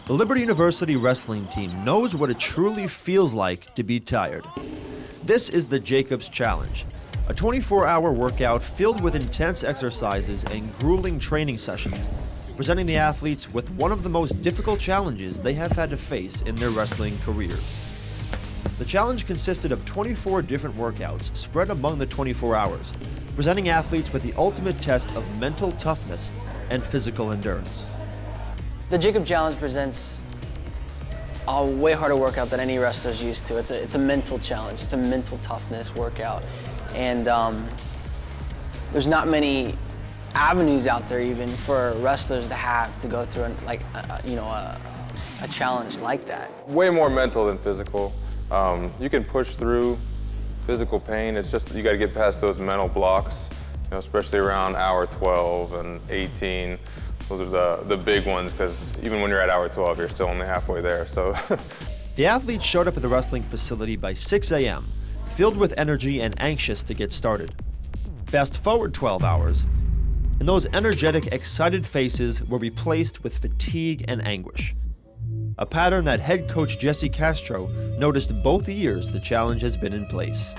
The Liberty University wrestling team knows what it truly feels like to be tired. This is the Jacobs Challenge, a 24-hour workout filled with intense exercises and grueling training sessions, presenting the athletes with one of the most difficult challenges they have had to face in their wrestling careers. The challenge consisted of 24 different workouts spread among the 24 hours, presenting athletes with the ultimate test of mental toughness and physical endurance. The Jacob Challenge presents a way harder workout than any wrestler's used to. It's a mental challenge. It's a mental toughness workout. And there's not many avenues out there even for wrestlers to have to go through a challenge like that. Way more mental than physical. You can push through physical pain. It's just you got to get past those mental blocks, especially around hour 12 and 18. Those are the big ones, because even when you're at hour 12, you're still only halfway there. So the athletes showed up at the wrestling facility by 6 a.m., filled with energy and anxious to get started. Fast forward 12 hours, and those energetic, excited faces were replaced with fatigue and anguish. A pattern that head coach Jesse Castro noticed both years the challenge has been in place.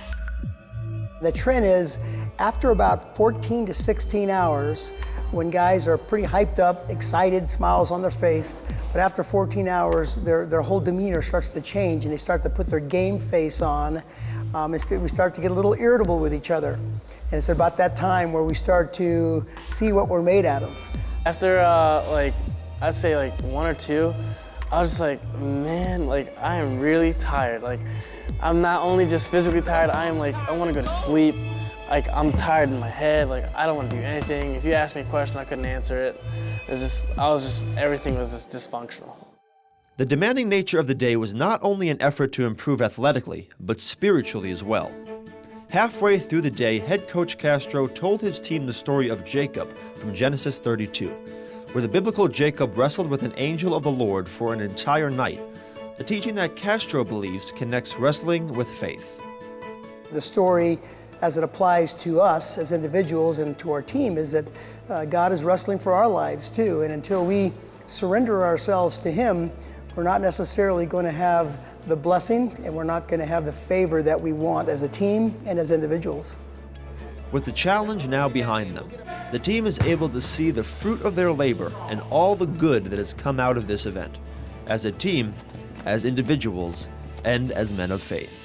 The trend is, after about 14 to 16 hours, when guys are pretty hyped up, excited, smiles on their face, but after 14 hours, their whole demeanor starts to change and they start to put their game face on. We start to get a little irritable with each other. And it's about that time where we start to see what we're made out of. After I'd say one or two, I was just like, man, I am really tired. I'm not only just physically tired, I want to go to sleep. I'm tired in my head, I don't want to do anything. If you asked me a question, I couldn't answer it. Everything was just dysfunctional. The demanding nature of the day was not only an effort to improve athletically, but spiritually as well. Halfway through the day, head coach Castro told his team the story of Jacob from Genesis 32, where the biblical Jacob wrestled with an angel of the Lord for an entire night, a teaching that Castro believes connects wrestling with faith. The story, as it applies to us as individuals and to our team, is that God is wrestling for our lives too. And until we surrender ourselves to Him, we're not necessarily going to have the blessing and we're not going to have the favor that we want as a team and as individuals. With the challenge now behind them, the team is able to see the fruit of their labor and all the good that has come out of this event, as a team, as individuals, and as men of faith.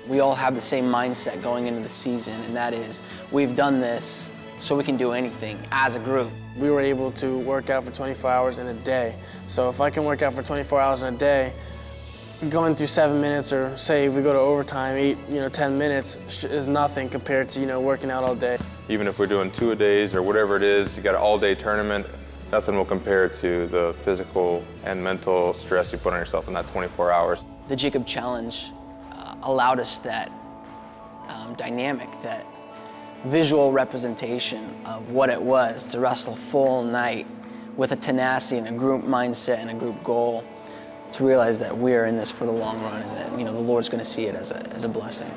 We all have the same mindset going into the season, and that is, we've done this so we can do anything as a group. We were able to work out for 24 hours in a day. So if I can work out for 24 hours in a day, going through 7 minutes, or say if we go to overtime, 10 minutes is nothing compared to, working out all day. even if we're doing 2-a-days or whatever it is, you got an all-day tournament, nothing will compare to the physical and mental stress you put on yourself in that 24 hours. The Jacob Challenge allowed us that dynamic, that visual representation of what it was to wrestle full night with a tenacity and a group mindset and a group goal, to realize that we're in this for the long run and that the Lord's going to see it as a blessing.